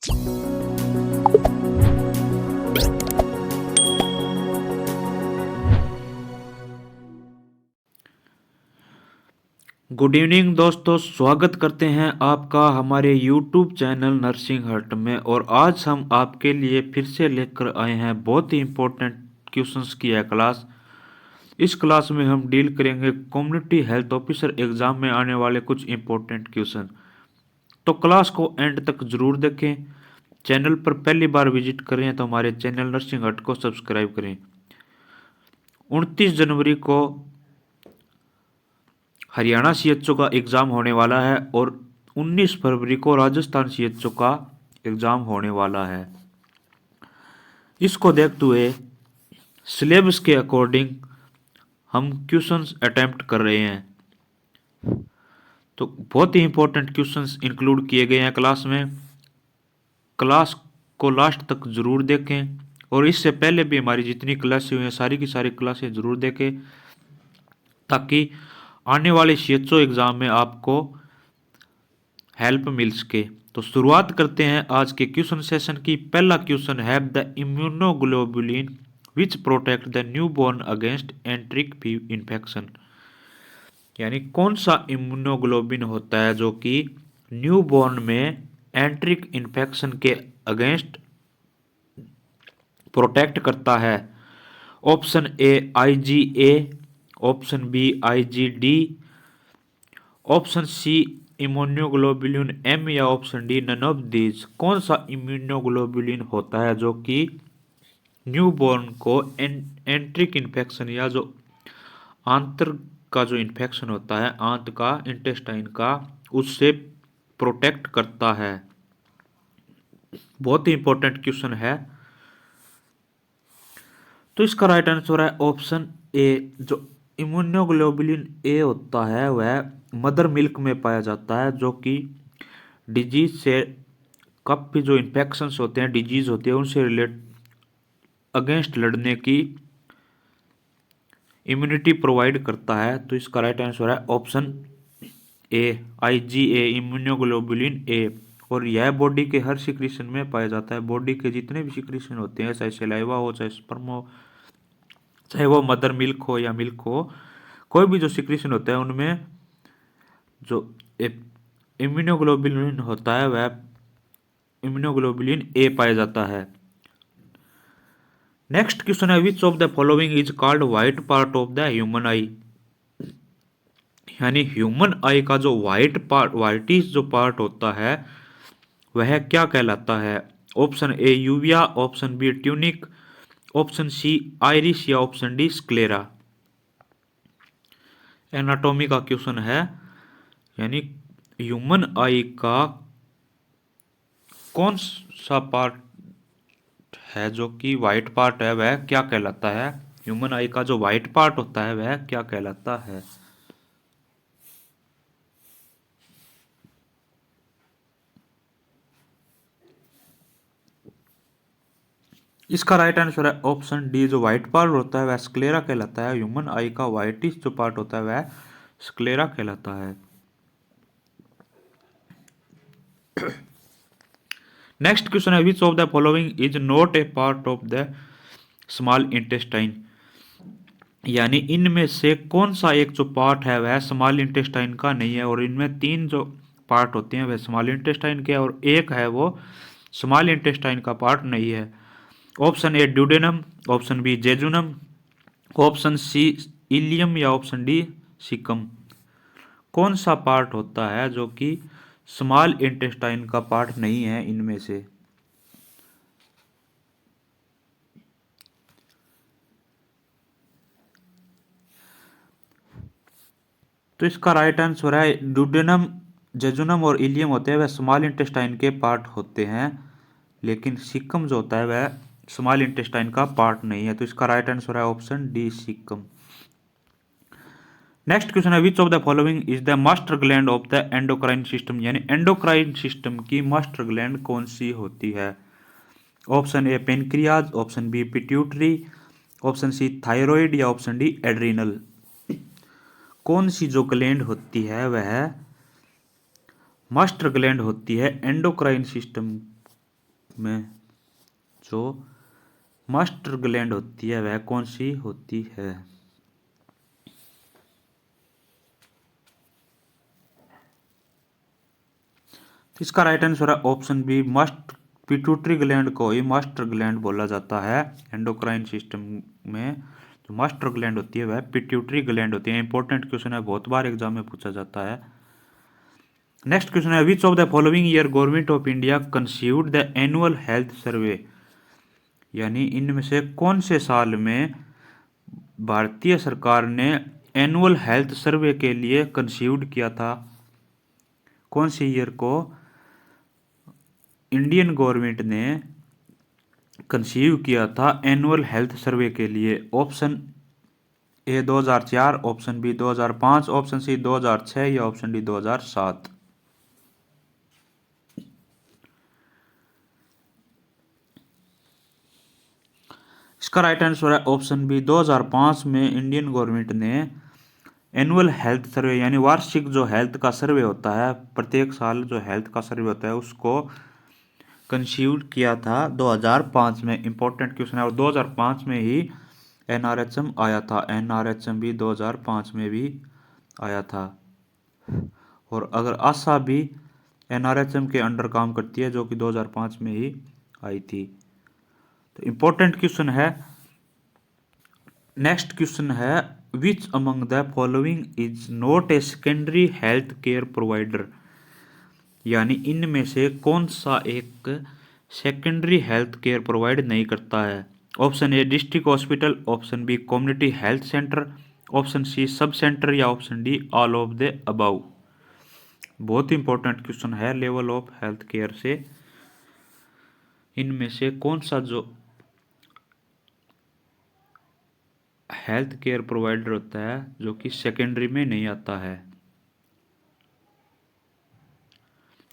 Good evening दोस्तों, स्वागत करते हैं आपका हमारे YouTube चैनल नर्सिंग हट में। और आज हम आपके लिए फिर से लेकर आए हैं बहुत ही इम्पोर्टेंट क्वेश्चंस की है क्लास। इस क्लास में हम डील करेंगे कम्युनिटी हेल्थ ऑफिसर एग्जाम में आने वाले कुछ इम्पोर्टेंट क्वेश्चन। तो क्लास को एंड तक जरूर देखें। चैनल पर पहली बार विजिट करें तो हमारे चैनल नर्सिंग हट को सब्सक्राइब करें। 29 जनवरी को हरियाणा सीएचओ का एग्ज़ाम होने वाला है और 19 फरवरी को राजस्थान सीएचओ का एग्ज़ाम होने वाला है। इसको देखते हुए सिलेबस के अकॉर्डिंग हम क्वेश्चंस अटेम्प्ट कर रहे हैं। तो बहुत ही इंपॉर्टेंट क्वेश्चंस इंक्लूड किए गए हैं क्लास में। क्लास को लास्ट तक ज़रूर देखें और इससे पहले भी हमारी जितनी क्लासें हुई हैं सारी की सारी क्लासें ज़रूर देखें, ताकि आने वाले सीएचओ एग्ज़ाम में आपको हेल्प मिल सके। तो शुरुआत करते हैं आज के क्वेश्चन सेशन की। पहला क्वेश्चन है the immunoglobulin which protect the newborn against एंट्रिक infection. यानी कौन सा इम्यूनोग्लोबिन होता है जो कि न्यूबॉर्न में एंट्रिक इन्फेक्शन के अगेंस्ट प्रोटेक्ट करता है। Option A IgA, option B IgD, option C immunoglobulin M या option D none of these. कौन सा इम्यूनोग्लोबुलिन होता है जो कि न्यूबॉर्न को एंट्रिक इन्फेक्शन या जो आंत्र का जो इन्फेक्शन होता है, आंत का, इंटेस्टाइन का, उससे प्रोटेक्ट करता है। बहुत ही इंपॉर्टेंट क्वेश्चन है। तो इसका राइट आंसर है ऑप्शन ए। जो इम्यूनोग्लोबुलिन ए होता है वह मदर मिल्क में पाया जाता है, जो कि डिजीज से, काफ़ी जो इन्फेक्शंस होते हैं, डिजीज होती है, उनसे अगेंस्ट लड़ने की इम्यूनिटी प्रोवाइड करता है। तो इसका राइट आंसर है option A IgA, immunoglobulin A. और यह बॉडी के हर सिक्रीशन में पाया जाता है। बॉडी के जितने भी सिक्रीशन होते हैं, चाहे सलाइवा हो, चाहे स्पर्म हो, चाहे वो मदर मिल्क हो या मिल्क हो, कोई भी जो सिक्रीशन होता है उनमें जो इम्यूनोग्लोबुलिन होता है वह इम्यूनोग्लोबुलिन ए पाया जाता है। नेक्स्ट क्वेश्चन है which of the following is called white part of the human आई। यानी ह्यूमन आई का जो व्हाइटिश जो पार्ट होता है वह क्या कहलाता है। Option A uvea, option B tunic, option C iris या ऑप्शन डी स्क्लेरा। एनाटॉमी का क्वेश्चन है। यानी ह्यूमन आई का कौन सा पार्ट है जो कि व्हाइट पार्ट है, वह क्या कहलाता है। ह्यूमन आई का जो व्हाइट पार्ट होता है वह क्या कहलाता है। इसका राइट आंसर है ऑप्शन डी। जो व्हाइट पार्ट होता है वह स्क्लेरा कहलाता है। ह्यूमन आई का व्हाइटिश जो पार्ट होता है वह स्क्लेरा कहलाता है। नेक्स्ट क्वेश्चन है which of the following is not a part of the small intestine. यानी इनमें से कौन सा एक जो पार्ट है वह स्मॉल इंटेस्टाइन का नहीं है। और इनमें तीन जो पार्ट होते हैं वह स्मॉल इंटेस्टाइन के, और एक है वो स्मॉल इंटेस्टाइन का पार्ट नहीं है। Option A duodenum, option B jejunum, option C ileum या ऑप्शन डी सिकम। कौन सा पार्ट होता है जो कि स्मॉल इंटेस्टाइन का पार्ट नहीं है इनमें से। तो इसका राइट आंसर है ड्यूडेनम, जेजुनम और इलियम होते हैं वह स्मॉल इंटेस्टाइन के पार्ट होते हैं, लेकिन सिकम जो होता है वह स्मॉल इंटेस्टाइन का पार्ट नहीं है। तो इसका राइट आंसर है option D Sikkim. Next question है which of the following is the master gland of the endocrine system. यानी एंडोक्राइन सिस्टम की मास्टर ग्लैंड कौन सी होती है। Option A pancreas, option B pituitary, option C thyroid या option D adrenal. कौन सी जो ग्लैंड होती है वह मास्टर ग्लैंड होती है एंडोक्राइन सिस्टम में जो मास्टर ग्लैंड होती है वह कौन सी होती है? इसका राइट आंसर है option B, must pituitary gland को ही मास्टर ग्लैंड बोला जाता है। एंडोक्राइन सिस्टम में जो मास्टर ग्लैंड होती है वह पिट्यूटरी ग्लैंड होती है। इंपॉर्टेंट क्वेश्चन है, बहुत बार एग्जाम में पूछा जाता है। नेक्स्ट क्वेश्चन है, which of the following year government of India conceived the annual health survey, यानी इनमें से कौन से साल में भारतीय सरकार ने एनुअल हेल्थ सर्वे के लिए कंसीव्ड किया था? कौन सी ईयर को इंडियन गवर्नमेंट ने कंसीव किया था एनुअल हेल्थ सर्वे के लिए? Option A 2004, option B 2005, option C 2006 या ऑप्शन डी 2007। इसका राइट आंसर है ऑप्शन बी, 2005 में इंडियन गवर्नमेंट ने एनुअल हेल्थ सर्वे यानी वार्षिक जो हेल्थ का सर्वे होता है, प्रत्येक साल जो हेल्थ का सर्वे होता है उसको कंसीव किया था 2005 में। इंपॉर्टेंट क्वेश्चन है, और 2005 में ही एनआरएचएम आया था। एनआरएचएम भी 2005 में भी आया था। और अगर आशा भी एनआरएचएम के अंडर काम करती है जो कि 2005 में ही आई थी। तो इंपॉर्टेंट क्वेश्चन है, नेक्स्ट क्वेश्चन है, which among the following is not a secondary health care provider, यानी इनमें से कौन सा एक सेकेंडरी हेल्थ केयर प्रोवाइड नहीं करता है? Option A district hospital, option B community health centre, option C sub centre या option D all of the above. बहुत इंपॉर्टेंट क्वेश्चन है लेवल ऑफ हेल्थ केयर से। इनमें से कौन सा जो हेल्थ केयर प्रोवाइडर होता है जो कि सेकेंडरी में नहीं आता है?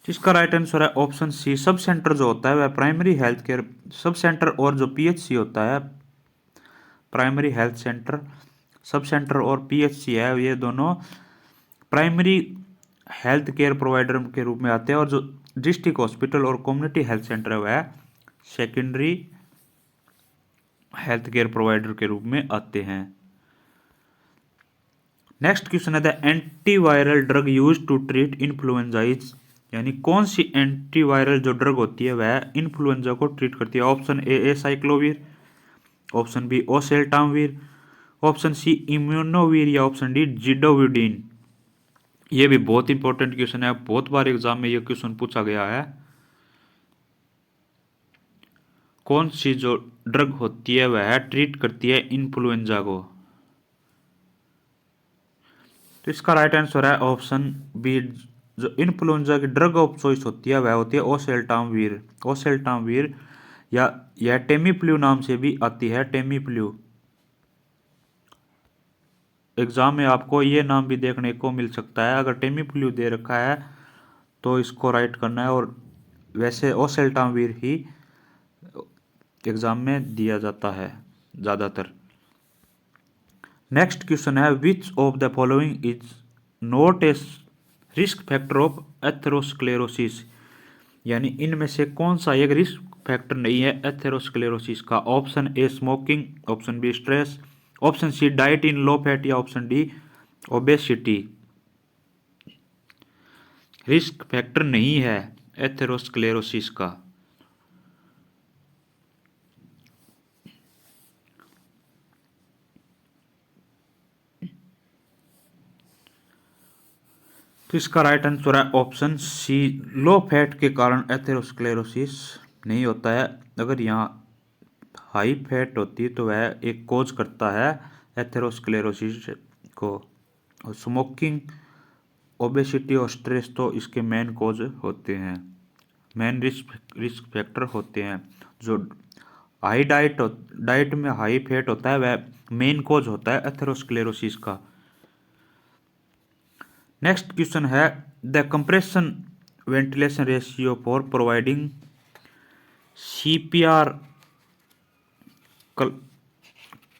इसका राइट आंसर है ऑप्शन सी, सब सेंटर जो होता है वह primary health care sub centre, और जो पीएचसी होता है primary health centre, sub centre और पीएचसी है, ये दोनों प्राइमरी हेल्थ केयर प्रोवाइडर के रूप में आते हैं। और जो डिस्ट्रिक्ट हॉस्पिटल और कम्युनिटी हेल्थ सेंटर है वह सेकेंडरी हेल्थ केयर प्रोवाइडर के रूप में आते हैं। नेक्स्ट क्वेश्चन है, the antiviral drug use to treat influenza is, यानी कौन सी एंटीवायरल जो ड्रग होती है वह इन्फ्लुएंजा को ट्रीट करती है? Option A cyclovir, option B oseltamivir, option C immunovir या ऑप्शन डी जिडोविडिन। ये भी बहुत इंपॉर्टेंट क्वेश्चन है, बहुत बार एग्जाम में ये क्वेश्चन पूछा गया है। कौन सी जो ड्रग होती है वह ट्रीट करती है इन्फ्लुएंजा को? तो इसका राइट आंसर है ऑप्शन बी, जो इन्फ्लुएंजा की ड्रग ऑफ चॉइस होती है वह होती है ओसेल्टामवीर। ओसेल्टामवीर या यह टेमीफ्लू नाम से भी आती है, टेमीफ्लू। एग्जाम में आपको ये नाम भी देखने को मिल सकता है। अगर टेमीफ्लू दे रखा है तो इसको राइट करना है, और वैसे ओसेल्टामवीर ही एग्जाम में दिया जाता है ज़्यादातर। नेक्स्ट क्वेश्चन है, which of the following is not a risk factor of atherosclerosis, यानी इनमें से कौन सा एक रिस्क फैक्टर नहीं है एथेरोस्क्लेरोसिस का? Option A smoking, option B stress, option C diet in low fat या option D obesity. Risk factor नहीं है एथेरोस्क्लेरोसिस का। तो इसका राइट आंसर है ऑप्शन सी, लो फैट के कारण एथेरोस्क्लेरोसिस नहीं होता है। अगर यहाँ हाई फैट होती है तो वह एक कोज करता है एथेरोस्क्लेरोसिस को। और स्मोकिंग, ओबेसिटी और स्ट्रेस तो इसके मेन कोज होते हैं, मेन रिस्क फैक्टर होते हैं। जो हाई डाइट में हाई फैट होता है वह मेन कोज होता है एथेरोस्क्लेरोसिस का। नेक्स्ट क्वेश्चन है, the compression ventilation ratio for providing CPR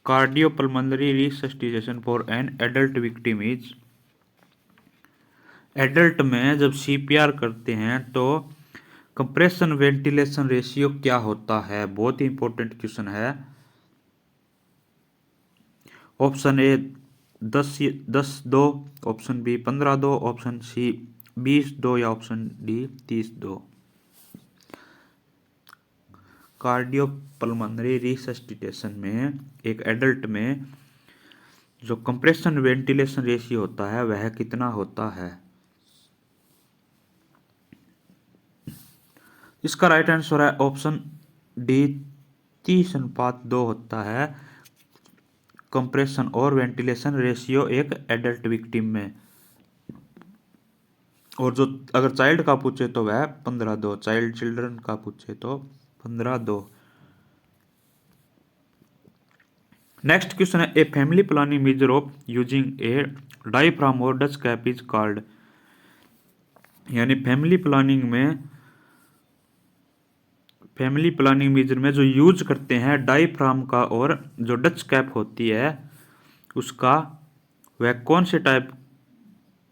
cardiopulmonary resuscitation for an adult victim is, adult में जब सीपीआर करते हैं तो कंप्रेशन वेंटिलेशन रेशियो क्या होता है? बहुत ही इंपॉर्टेंट क्वेश्चन है। Option A 10:2, option B 15:2, option C 20:2 या ऑप्शन डी 30:2। कार्डियोपल्मोनरी रिसस्टिटेशन में एक एडल्ट में जो कंप्रेशन वेंटिलेशन रेशियो होता है वह कितना होता है? इसका राइट आंसर है ऑप्शन डी 30:2 होता है कंप्रेशन और वेंटिलेशन रेशियो एक एडल्ट विक्टिम में। और जो अगर चाइल्ड का पूछे तो वह 15:2, चिल्ड्रन का पूछे तो 15:2। नेक्स्ट क्वेश्चन है a family planning measure of using A diaphragm और डच कैप इज कॉल्ड। यानी फैमिली प्लानिंग मेजर में जो यूज करते हैं डायफ्राम का और जो डच कैप होती है उसका, वह कौन से टाइप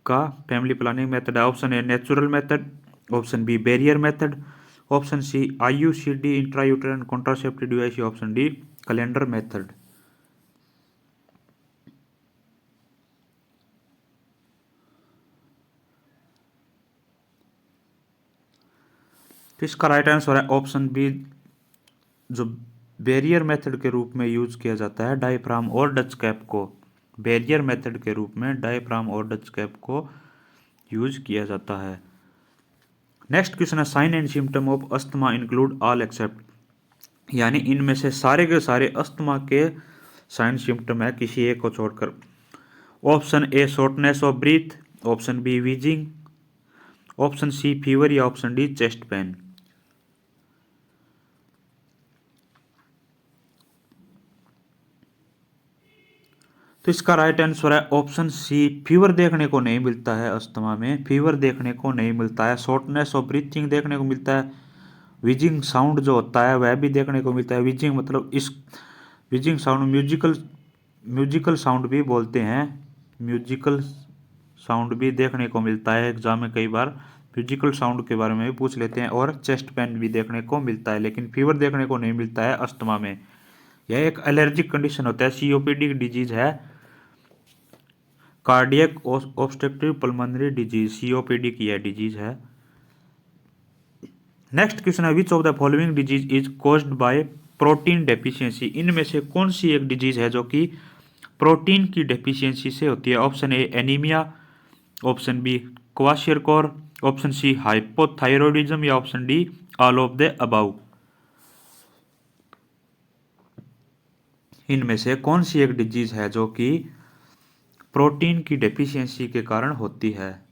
का फैमिली प्लानिंग मेथड है? Option A natural method, option B barrier method, option C IUCD intrauterine contraceptive device, option D calendar method. तो इसका राइट आंसर है ऑप्शन बी, जो बैरियर मेथड के रूप में यूज किया जाता है डायफ्राम और डच कैप को। बैरियर मेथड के रूप में डायफ्राम और डच कैप को यूज किया जाता है। नेक्स्ट क्वेश्चन है sign and symptom of asthma include all except. यानी इनमें से सारे के सारे अस्थमा के साइन सिम्टम है किसी एक को छोड़कर। Option A shortness of breath, option B wheezing, option C fever या ऑप्शन डी चेस्ट पेन। तो इसका राइट आंसर है ऑप्शन सी, फीवर देखने को नहीं मिलता है अस्थमा में, फीवर देखने को नहीं मिलता है। शॉर्टनेस ऑफ ब्रीथिंग देखने को मिलता है। विजिंग साउंड जो होता है वह भी देखने को मिलता है। विजिंग मतलब इस विजिंग साउंड म्यूजिकल साउंड भी बोलते हैं। म्यूजिकल साउंड भी देखने को मिलता है। एग्जाम में कई बार म्यूजिकल साउंड के बारे में भी पूछ लेते हैं। और चेस्ट पेन भी देखने को मिलता है, लेकिन फीवर देखने को नहीं मिलता है अस्थमा में। यह एक एलर्जिक कंडीशन होता है, सीओपीडी डिजीज है, cardiac obstructive pulmonary disease, COPD की यह डिजीज है। नेक्स्ट क्वेश्चन है which of the following disease is caused by protein deficiency. इनमें से कौन सी एक डिजीज है जो कि प्रोटीन की डेफिशिएंसी से होती है? Option A anaemia, option B kwashiorkor, option C hypothyroidism या option D all of the above. इनमें से कौन सी एक डिजीज है जो कि प्रोटीन की डेफिशिएंसी के कारण होती है?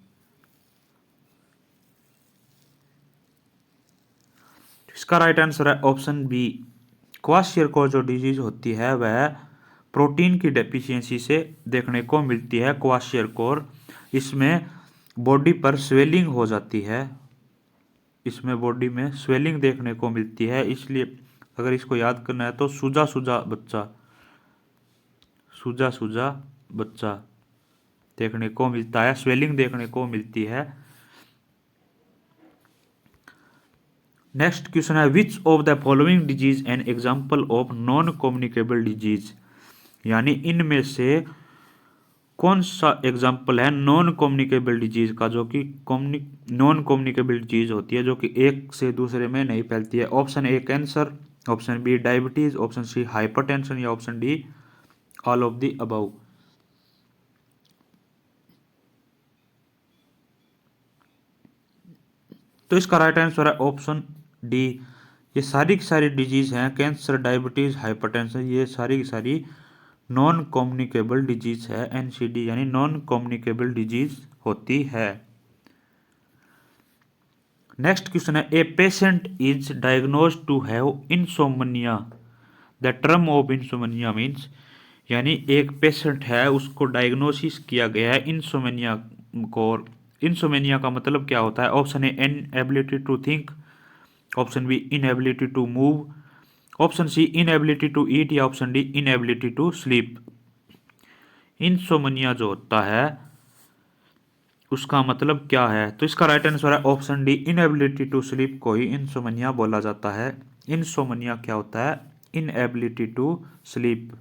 इसका राइट आंसर है ऑप्शन बी, क्वाशियरकोर जो डिजीज होती है वह प्रोटीन की डेफिशिएंसी से देखने को मिलती है। क्वाशियरकोर, इसमें बॉडी पर स्वेलिंग हो जाती है, इसमें बॉडी में स्वेलिंग देखने को मिलती है। इसलिए अगर इसको याद करना है तो सूजा सूजा बच्चा देखने को मिलता है, स्वेलिंग देखने को मिलती है। नेक्स्ट क्वेश्चन है which of the following disease an example of non communicable disease. यानी इनमें से कौन सा एग्जाम्पल है नॉन कम्युनिकेबल डिजीज का, जो कि नॉन कम्युनिकेबल डिजीज होती है, जो कि एक से दूसरे में नहीं फैलती है? Option A cancer, option B diabetes, option C hypertension या option D all of the above. तो इसका राइट आंसर है ऑप्शन डी। ये सारी की सारी डिजीज हैं, कैंसर, डायबिटीज, हाइपरटेंशन, ये सारी की सारी नॉन कम्युनिकेबल डिजीज है। एनसीडी यानी नॉन कम्युनिकेबल डिजीज होती है। नेक्स्ट क्वेश्चन है a patient is diagnosed to have insomnia. The term of insomnia means, यानी एक पेशेंट है उसको डायग्नोसिस किया गया है इंसोमनिया को। इंसोमनिया का मतलब क्या होता है? Option A inability to think, option B inability to move, option C inability to eat या option D inability to sleep. Insomnia जो होता है उसका मतलब क्या है? तो इसका राइट आंसर है option D, inability to sleep को ही इंसोमनिया बोला जाता है। इंसोमनिया क्या होता है? Inability to sleep.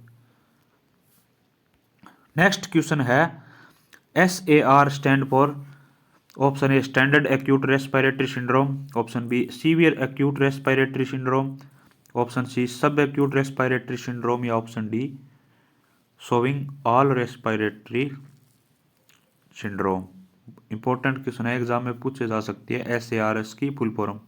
Next question है, SAR stand for, option A standard acute respiratory syndrome, option B severe acute respiratory syndrome, option C sub acute respiratory syndrome, या option D showing all respiratory syndrome. Important question है, exam में पूछे जा सकती है SARS की full form.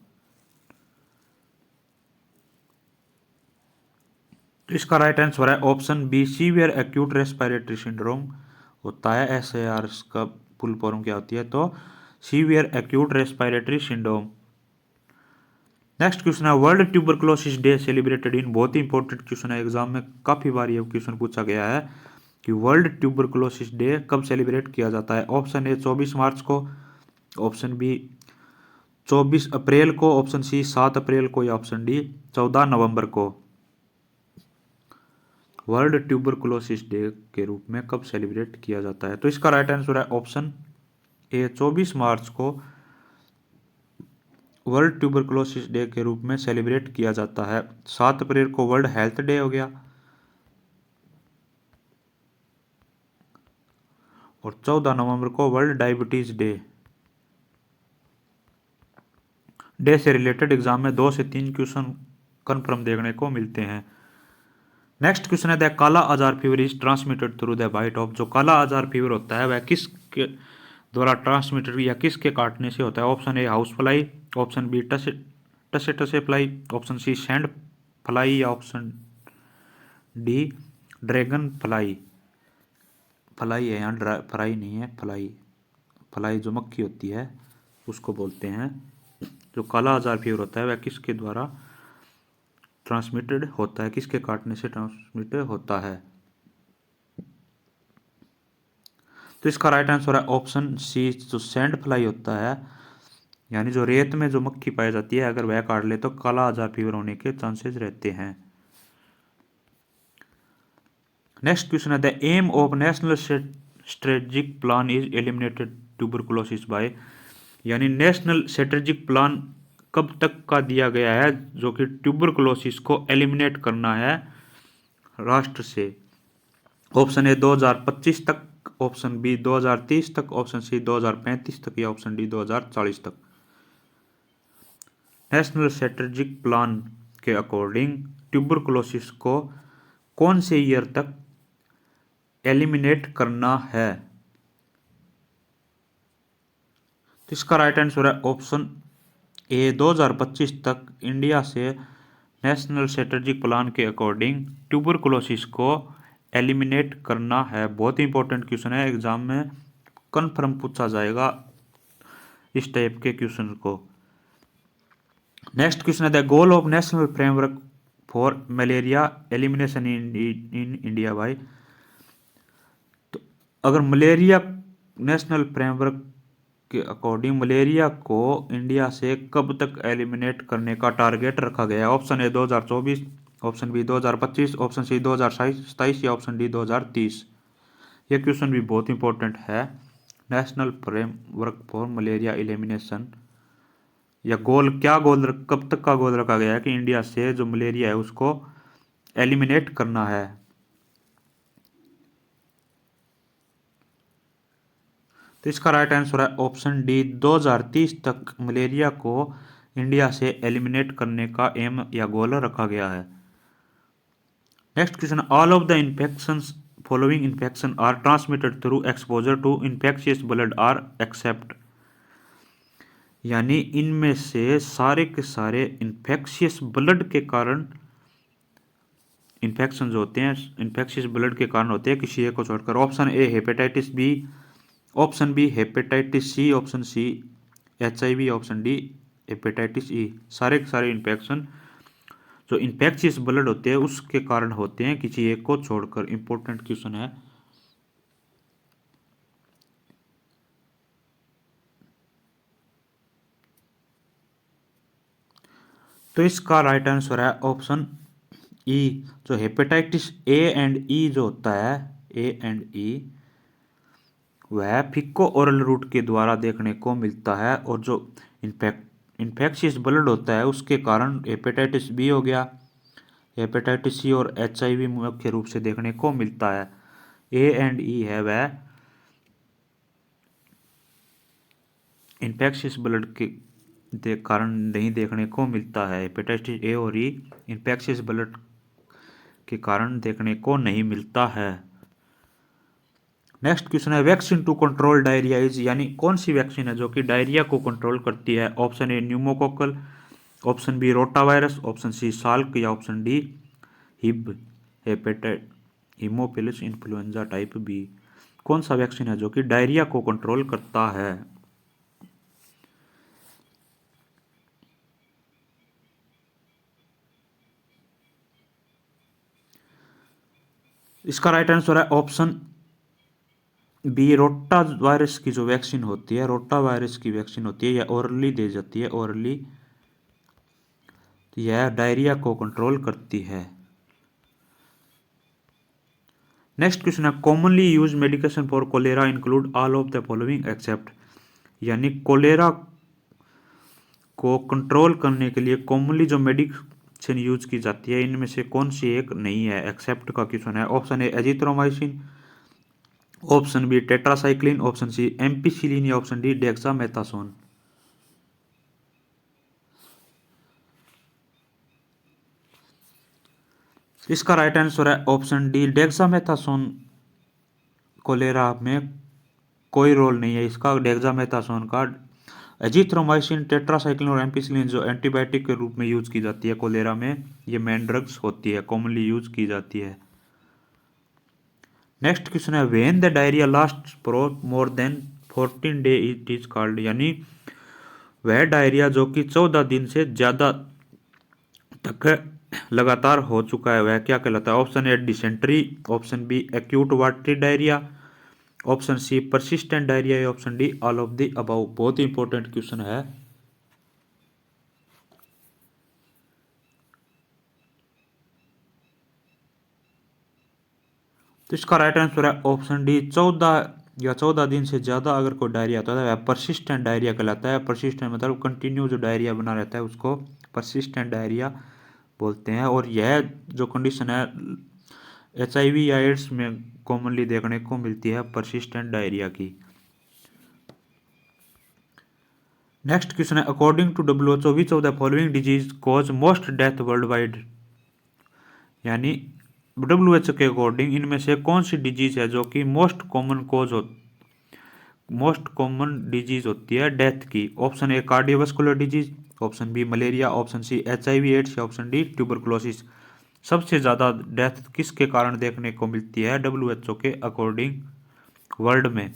तो इसका राइट आंसर है option B, severe acute respiratory syndrome होता है। SARS का फुल फॉर्म क्या होती है? तो severe acute respiratory syndrome. Next question है, world tuberculosis day celebrated in, बहुत ही इंपॉर्टेंट क्वेश्चन है, एग्जाम में काफी बार ये क्वेश्चन पूछा गया है कि वर्ल्ड ट्यूबरकुलोसिस डे कब सेलिब्रेट किया जाता है। ऑप्शन ए 24 मार्च को, ऑप्शन बी 24 अप्रैल को, ऑप्शन सी 7 अप्रैल को, या ऑप्शन डी 14 नवंबर को। वर्ल्ड ट्यूबरकुलोसिस डे के रूप में कब सेलिब्रेट किया जाता है? तो इसका राइट आंसर है ऑप्शन ए 24 मार्च को वर्ल्ड ट्यूबरकुलोसिस डे के रूप में सेलिब्रेट किया जाता है। 7 अप्रैल को वर्ल्ड हेल्थ डे हो गया, और 14 नवंबर को वर्ल्ड डायबिटीज डे। डे से रिलेटेड एग्जाम में 2 से 3 क्वेश्चन कन्फर्म देखने को मिलते हैं। नेक्स्ट क्वेश्चन है, the kala azar fever is transmitted through the bite of, जो काला आजार फीवर होता है वह किसके द्वारा ट्रांसमिटेड या किसके काटने से होता है? Option A house fly, option B tsetse tsetse fly, option C sand fly, या option D dragonfly. Fly है यहाँ, फ्राई नहीं है, फ्लाई। फ्लाई जो मक्खी होती है उसको बोलते हैं। जो काला आजार फीवर होता है वह किसके द्वारा ट्रांसमिटेड होता है, किसके काटने से ट्रांसमिटेड होता है? तो इसका राइट आंसर है ऑप्शन सी, जो सैंड फ्लाई होता है, यानी जो रेत में जो मक्खी पाई जाती है, अगर वह काट ले तो काला आजार फीवर होने के चांसेस रहते हैं। नेक्स्ट क्वेश्चन है, the aim of national strategic plan is eliminated tuberculosis by, यानी नेशनल स्ट्रेटेजिक प्लान कब तक का दिया गया है जो कि ट्यूबरकुलोसिस को एलिमिनेट करना है राष्ट्र से? ऑप्शन ए 2025 तक, ऑप्शन बी 2030 तक, ऑप्शन सी 2035 तक, या ऑप्शन डी 2040 तक। नेशनल स्ट्रेटेजिक प्लान के अकॉर्डिंग ट्यूबरकुलोसिस को कौन से ईयर तक एलिमिनेट करना है? तो इसका राइट आंसर है ऑप्शन ए 2025 तक इंडिया से नेशनल स्ट्रेटेजिक प्लान के अकॉर्डिंग ट्यूबरकुलोसिस को एलिमिनेट करना है। बहुत ही इंपॉर्टेंट क्वेश्चन है, एग्जाम में कन्फर्म पूछा जाएगा इस टाइप के क्वेश्चन को। नेक्स्ट क्वेश्चन है, the goal of national framework for malaria elimination in India by, तो अगर मलेरिया नेशनल फ्रेमवर्क के अकॉर्डिंग मलेरिया को इंडिया से कब तक एलिमिनेट करने का टारगेट रखा गया है? Option A 2024, option B 2025, option C 2027, या ऑप्शन डी 2030। ये क्वेश्चन भी बहुत इंपॉर्टेंट है। National framework for malaria elimination, या गोल, क्या गोल, कब तक का गोल रखा गया है कि इंडिया से जो मलेरिया है उसको एलिमिनेट करना है? तो इसका राइट आंसर है ऑप्शन डी 2030 तक मलेरिया को इंडिया से एलिमिनेट करने का एम या गोल रखा गया है। Next question, all of the infections following infection are transmitted through exposure to infectious blood are except, यानी इनमें से सारे के सारे इन्फेक्शियस ब्लड के कारण, इन्फेक्शन जो होते हैं इन्फेक्शियस ब्लड के कारण होते हैं किसी एक को छोड़कर। Option A hepatitis B, option B hepatitis C, option C HIV, option D hepatitis E. सारे के सारे इन्फेक्शन जो इन्फेक्शियस ब्लड होते हैं उसके कारण होते हैं किसी एक को छोड़कर। इंपॉर्टेंट क्वेश्चन है। तो इसका राइट आंसर है ऑप्शन ई, जो हेपेटाइटिस A एंड E जो होता है, A एंड E, वह फिक्को ओरल रूट के द्वारा देखने को मिलता है, और जो इन्फेक्शियस ब्लड होता है उसके कारण हेपेटाइटिस बी हो गया, हेपेटाइटिस सी और HIV मुख्य रूप से देखने को मिलता है। A एंड E है वह इन्फेक्शियस ब्लड के कारण नहीं देखने को मिलता है। हेपेटाइटिस A और E इन्फेक्शियस ब्लड के कारण देखने को नहीं मिलता है। नेक्स्ट क्वेश्चन है vaccine to control diarrhoea is, यानी कौन सी वैक्सीन है जो कि डायरिया को कंट्रोल करती है। Option A pneumococcal, option B rotavirus, option C Salk या option D Hib hepatitis haemophilus influenza type B. कौन सा वैक्सीन है जो कि डायरिया को कंट्रोल करता है। इसका राइट आंसर है ऑप्शन बी रोटा वायरस की जो वैक्सीन होती है, रोटा वायरस की वैक्सीन होती है, यह ओरली दी जाती है, ओरली, यह डायरिया को कंट्रोल करती है। नेक्स्ट क्वेश्चन है commonly use medication for cholera include all of the following except, यानी कोलेरा को कंट्रोल करने के लिए कॉमनली जो मेडिकेशन यूज की जाती है इनमें से कौन सी एक नहीं है। एक्सेप्ट का क्वेश्चन है। Option A azithromycin, option B tetracycline, option C ampicillin या ऑप्शन डी डेक्सामेथासोन। इसका राइट आंसर है ऑप्शन डी डेक्सामेथासोन। कोलेरा में कोई रोल नहीं है इसका। डेक्सामेथासोन का एजिथ्रोमाइसिन, टेट्रासाइक्लिन और एम्पिसिलिन जो एंटीबायोटिक के रूप में यूज की जाती है कोलेरा में, ये मेन ड्रग्स होती है, कॉमनली यूज की जाती है। नेक्स्ट क्वेश्चन है when the diarrhoea last for more than 14 day it is called, यानी वह डायरिया जो कि 14 दिन से ज्यादा तक लगातार हो चुका है वह क्या कहलाता है। Option A dysentery, option B acute watery diarrhoea, option C persistent diarrhoea या option D all of the above. बहुत ही इंपॉर्टेंट क्वेश्चन है। तो इसका राइट आंसर है ऑप्शन डी 14 या 14 दिन से ज़्यादा अगर कोई डायरिया होता है वह परसिस्टेंट डायरिया कहलाता है। परसिस्टेंट मतलब कंटिन्यू जो डायरिया बना रहता है उसको परसिस्टेंट डायरिया बोलते हैं। और यह जो कंडीशन है HIV या एड्स में कॉमनली देखने को मिलती है परसिस्टेंट डायरिया की। नेक्स्ट क्वेश्चन है according to WHO which of the following disease cause most death worldwide, यानी WHO के अकॉर्डिंग इनमें से कौन सी डिजीज है जो कि मोस्ट कॉमन डिजीज होती है डेथ की। Option A cardiovascular disease, option B malaria, option C HIV AIDS या ऑप्शन डी ट्यूबरकुलोसिस। सबसे ज़्यादा डेथ किसके कारण देखने को मिलती है WHO के अकॉर्डिंग वर्ल्ड में।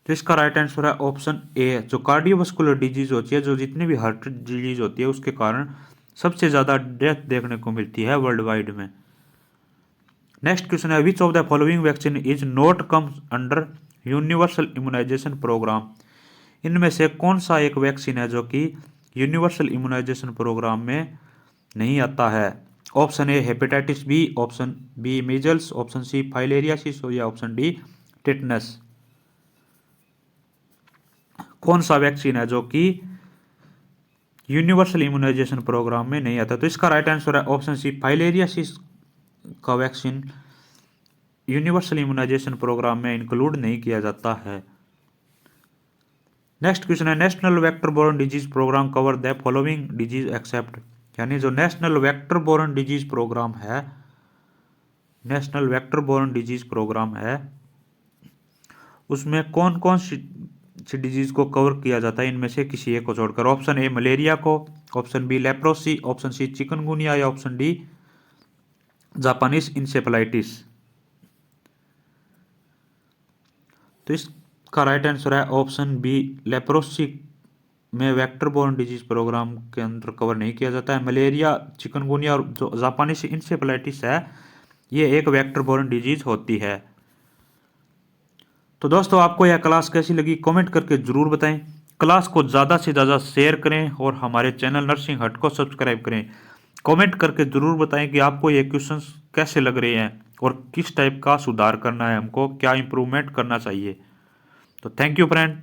तो इसका राइट आंसर है ऑप्शन ए, जो कार्डियोवास्कुलर डिजीज होती है, जो जितनी भी हार्ट डिजीज होती है उसके कारण सबसे ज़्यादा डेथ देखने को मिलती है वर्ल्ड वाइड में। नेक्स्ट क्वेश्चन है which of the following vaccine is not comes under universal immunisation programme, इनमें से कौन सा एक वैक्सीन है जो कि यूनिवर्सल इम्यूनाइजेशन प्रोग्राम में नहीं आता है। Option A hepatitis B, option B measles, option C filariasis या ऑप्शन डी टिटनस। कौन सा वैक्सीन है जो कि यूनिवर्सल इम्यूनाइजेशन प्रोग्राम में नहीं आता। तो इसका राइट आंसर है ऑप्शन सी फाइलेरियासिस का वैक्सीन यूनिवर्सल इम्यूनाइजेशन प्रोग्राम में इंक्लूड नहीं किया जाता है। नेक्स्ट क्वेश्चन है national vector borne disease programme cover the following disease except, यानी जो national vector borne disease programme है, national vector borne disease programme है उसमें कौन कौन सी डिजीज को कवर किया जाता है इनमें से किसी एक को छोड़कर। ऑप्शन ए मलेरिया को, option B leprosy, option C chikungunya या ऑप्शन डी जापानीज इंसेफेलाइटिस। तो इसका राइट आंसर है ऑप्शन बी लेप्रोसी में वेक्टर बोर्न डिजीज प्रोग्राम के अंदर कवर नहीं किया जाता है। मलेरिया, चिकनगुनिया और जो जापानीज इंसेफेलाइटिस है ये एक वेक्टर बोर्न डिजीज होती है। तो दोस्तों आपको यह क्लास कैसी लगी कमेंट करके ज़रूर बताएं। क्लास को ज़्यादा से ज़्यादा शेयर करें और हमारे चैनल नर्सिंग हट को सब्सक्राइब करें। कमेंट करके ज़रूर बताएं कि आपको ये क्वेश्चंस कैसे लग रहे हैं। और किस टाइप का सुधार करना है, हमको क्या इम्प्रूवमेंट करना चाहिए। तो थैंक यू फ्रेंड।